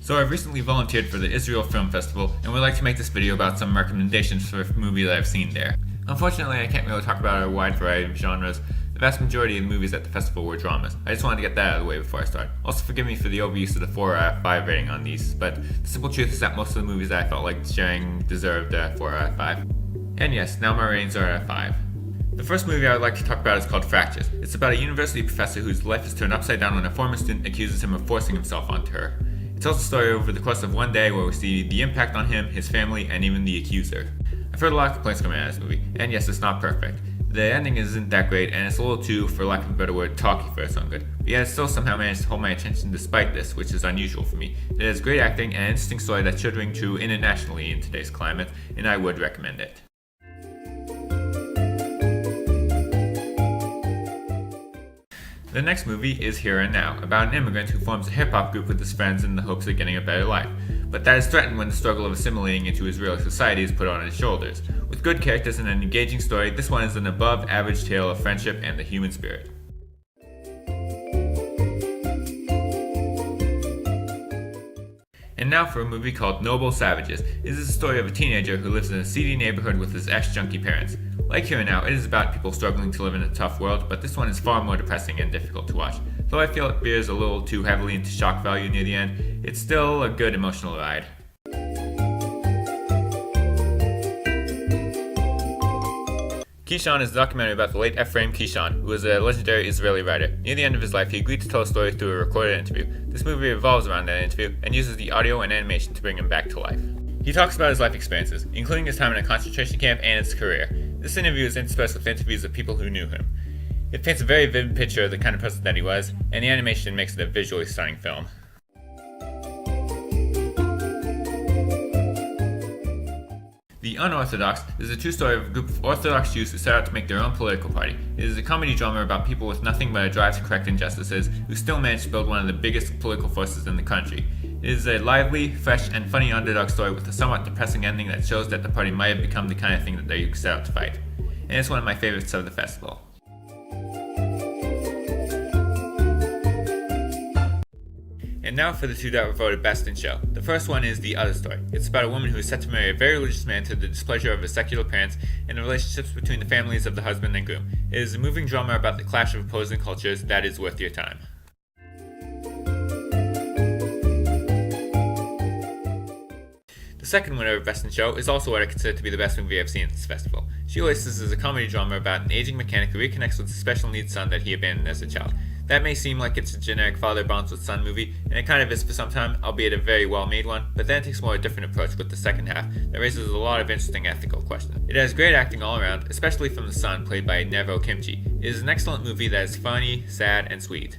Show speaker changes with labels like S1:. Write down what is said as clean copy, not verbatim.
S1: So I've recently volunteered for the Israel Film Festival and would like to make this video about some recommendations for movies that I've seen there. Unfortunately, I can't really talk about a wide variety of genres. The vast majority of the movies at the festival were dramas. I just wanted to get that out of the way before I start. Also forgive me for the overuse of the 4 out of 5 rating on these, but the simple truth is that most of the movies that I felt like sharing deserved a 4 out of 5. And yes, now my ratings are at 5. The first movie I would like to talk about is called Fractious. It's about a university professor whose life is turned upside down when a former student accuses him of forcing himself onto her. It tells the story over the course of one day where we see the impact on him, his family, and even the accuser. I've heard a lot of complaints coming out of this movie, and yes, it's not perfect. The ending isn't that great, and it's a little too, for lack of a better word, talky for its own good. But yet it still somehow managed to hold my attention despite this, which is unusual for me. It has great acting and an interesting story that should ring true internationally in today's climate, and I would recommend it. The next movie is Here and Now, about an immigrant who forms a hip-hop group with his friends in the hopes of getting a better life. But that is threatened when the struggle of assimilating into Israeli society is put on his shoulders. With good characters and an engaging story, this one is an above-average tale of friendship and the human spirit. And now for a movie called Noble Savages. It is the story of a teenager who lives in a seedy neighborhood with his ex-junkie parents. Like Here and Now, it is about people struggling to live in a tough world, but this one is far more depressing and difficult to watch. Though I feel it veers a little too heavily into shock value near the end, it's still a good emotional ride. Keshawn is a documentary about the late Ephraim Keshawn, who was a legendary Israeli writer. Near the end of his life, he agreed to tell a story through a recorded interview. This movie revolves around that interview and uses the audio and animation to bring him back to life. He talks about his life experiences, including his time in a concentration camp and his career. This interview is interspersed with interviews of people who knew him. It paints a very vivid picture of the kind of person that he was, and the animation makes it a visually stunning film. The Unorthodox is a true story of a group of Orthodox Jews who set out to make their own political party. It is a comedy drama about people with nothing but a drive to correct injustices who still manage to build one of the biggest political forces in the country. It is a lively, fresh, and funny underdog story with a somewhat depressing ending that shows that the party might have become the kind of thing that they set out to fight. And it's one of my favorites of the festival. And now for the two that were voted best in show. The first one is The Other Story. It's about a woman who is set to marry a very religious man to the displeasure of his secular parents and the relationships between the families of the husband and groom. It is a moving drama about the clash of opposing cultures that is worth your time. The second winner of Best in Show is also what I consider to be the best movie I've seen at this festival. Shoelaces is a comedy drama about an aging mechanic who reconnects with his special needs son that he abandoned as a child. That may seem like it's a generic father bonds with son movie, and it kind of is for some time, albeit a very well made one, but then it takes more a different approach with the second half that raises a lot of interesting ethical questions. It has great acting all around, especially from the son played by Nevo Kimchi. It is an excellent movie that is funny, sad, and sweet.